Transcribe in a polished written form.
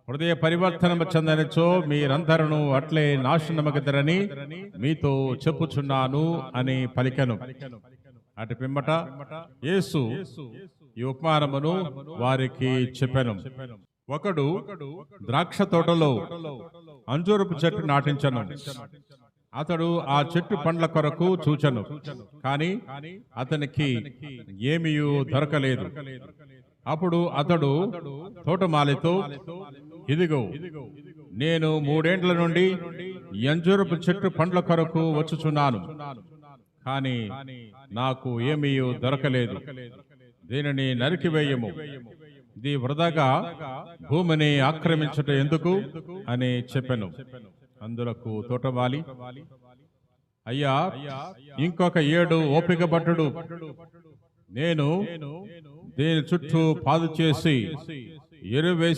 హృదయ పరివర్తనము చెందనిచో మీరందరూ అట్లే నాశనమగుదరని మీతో చెప్పుచున్నాను అని పలికెను. అటు పిమ్మట యేసు ఈ ఉపమానమును వారికి చెప్పెను. ఒకడు ద్రాక్ష తోటలో అంజూరపు చెట్టు నాటించెను. అతడు ఆ చెట్టు పండ్ల కొరకు చూచెను, కాని అతనికి ఏమీయూ దొరకలేదు. అప్పుడు అతడు తోటమాలితో, ఇదిగో, నేను 3 ఏండ్ల నుండి అంజూరపు చెట్టు పండ్ల కొరకు వచ్చుచున్నాను, కానీ నాకు ఏమీయూ దొరకలేదు. దీనిని నరికివేయము, ఇది వృధాగా భూమిని ఆక్రమించుట ఎందుకు అని చెప్పెను. అందులకు తోటమాలి, అయ్యా, ఇంకొక 7 ఓపిక పట్టుడు, నేను దీని చుట్టూ పాదు చేసి ఎరువేసి